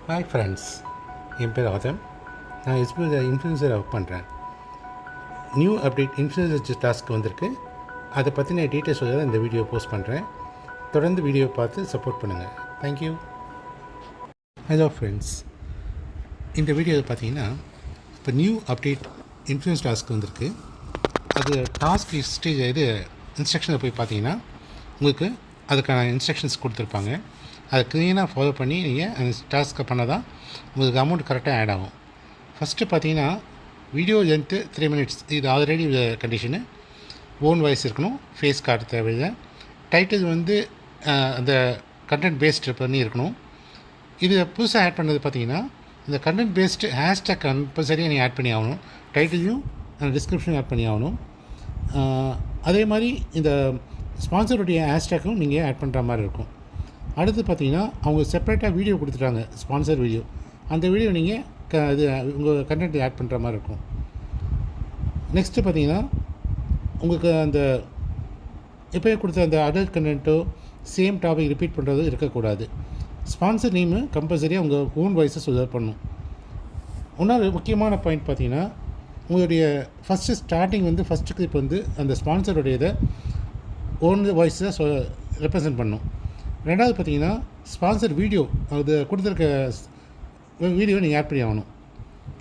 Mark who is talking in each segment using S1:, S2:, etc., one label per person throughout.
S1: Hi friends, என் பேர் ஆதம். நான் SBI influencer work பண்ணுறேன். நியூ அப்டேட் இன்ஃப்ளூயன்சர் டாஸ்க் வந்திருக்கு. அதை பற்றின டீட்டெயில்ஸ் தான் இந்த வீடியோ போஸ்ட் பண்ணுறேன். தொடர்ந்து வீடியோ பார்த்து சப்போர்ட் பண்ணுங்கள். தேங்க்யூ. ஹலோ ஃப்ரெண்ட்ஸ், இந்த வீடியோவில் பார்த்தீங்கன்னா இப்போ நியூ அப்டேட் இன்ஃப்ளூயன்ஸ் டாஸ்க் வந்திருக்கு. அது டாஸ்க் ஸ்டேஜ் இது இன்ஸ்ட்ரக்ஷனில் போய் பார்த்தீங்கன்னா உங்களுக்கு அதுக்கான இன்ஸ்ட்ரக்ஷன்ஸ் கொடுத்துருப்பாங்க. அதை க்ளீனாக ஃபாலோ பண்ணி நீங்கள் அந்த டாஸ்க்கை பண்ண தான் உங்களுக்கு அமௌண்ட் கரெக்டாக ஆட் ஆகும். ஃபஸ்ட்டு பார்த்தீங்கன்னா வீடியோ லென்த்து 3 minutes, இது ஆல்ரெடி கண்டிஷனு. ஓன் வாய்ஸ் இருக்கணும், ஃபேஸ் கார்டு தேவையில்லை. டைட்டில் வந்து அந்த கண்டென்ட் பேஸ்டு பண்ணி இருக்கணும். இது புதுசாக ஆட் பண்ணது பார்த்தீங்கன்னா இந்த கண்டென்ட் பேஸ்டு ஹேஷ்டேக் கம்பல்சரியாக நீங்கள் ஆட் பண்ணி ஆகணும். டைட்டிலையும் டிஸ்கிரிப்ஷனும் ஆட் பண்ணி ஆகணும். அதே மாதிரி இந்த ஸ்பான்சருடைய ஹேஷ்டேக்கும் நீங்கள் ஆட் பண்ணுற மாதிரி இருக்கும். அடுத்து பார்த்தீங்கன்னா அவங்க செப்பரேட்டாக வீடியோ கொடுத்துட்டாங்க, ஸ்பான்சர் வீடியோ. அந்த வீடியோ நீங்கள் இது உங்கள் கண்டென்ட் ஆட் பண்ணுற மாதிரி இருக்கும். நெக்ஸ்ட்டு பார்த்தீங்கன்னா உங்களுக்கு அந்த எப்போயே கொடுத்த அந்த அடல்ட் கண்டென்ட்டோ சேம் டாபிக் ரிப்பீட் பண்ணுறதோ இருக்கக்கூடாது. ஸ்பான்சர் நேமு கம்பல்சரியாக உங்கள் ஓன் வாய்ஸை சொல்லப் பண்ணணும். இன்னொரு முக்கியமான பாயிண்ட் பார்த்தீங்கன்னா உங்களுடைய ஃபஸ்ட்டு ஸ்டார்டிங் வந்து ஃபஸ்ட்டு கிளிப் வந்து அந்த ஸ்பான்சருடைய இதை ஓன் வாய்ஸை ரெப்ரசன்ட் பண்ணணும். ரெண்டாவது பார்த்தீங்கன்னா ஸ்பான்சர் வீடியோ அது கொடுத்துருக்க வீடியோ நீங்கள் ஆட் பண்ணி ஆகணும்.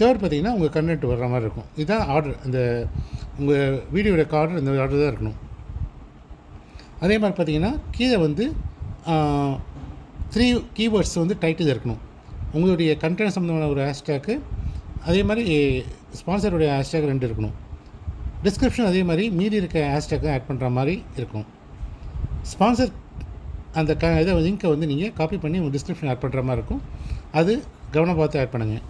S1: தேர்ட் பார்த்தீங்கன்னா உங்கள் கண்டென்ட் வர்ற மாதிரி இருக்கும். இதுதான் ஆர்டர். அந்த உங்கள் வீடியோட ஆர்டர் இந்த ஆர்டர் தான் இருக்கணும். அதே மாதிரி பார்த்தீங்கன்னா கீழே வந்து 3 keywords வந்து டைட்டில் இருக்கணும். உங்களுடைய கண்டென்ட் சம்மந்தமான ஒரு ஹேஷ்டேக்கு, அதே மாதிரி ஸ்பான்சருடைய ஹேஷ்டேக் 2 இருக்கணும். டிஸ்கிரிப்ஷன் அதே மாதிரி மீதி இருக்க ஹேஷ்டேக்கை ஆட் பண்ணுற மாதிரி இருக்கும். ஸ்பான்சர் அந்த இதை லிங்க்கை வந்து நீங்கள் காப்பி பண்ணி உங்கள் டிஸ்கிரிப்ஷன் ஆட் பண்ணுற மாதிரி இருக்கும். அது கவனம் பார்த்து ஆட் பண்ணுங்கள்.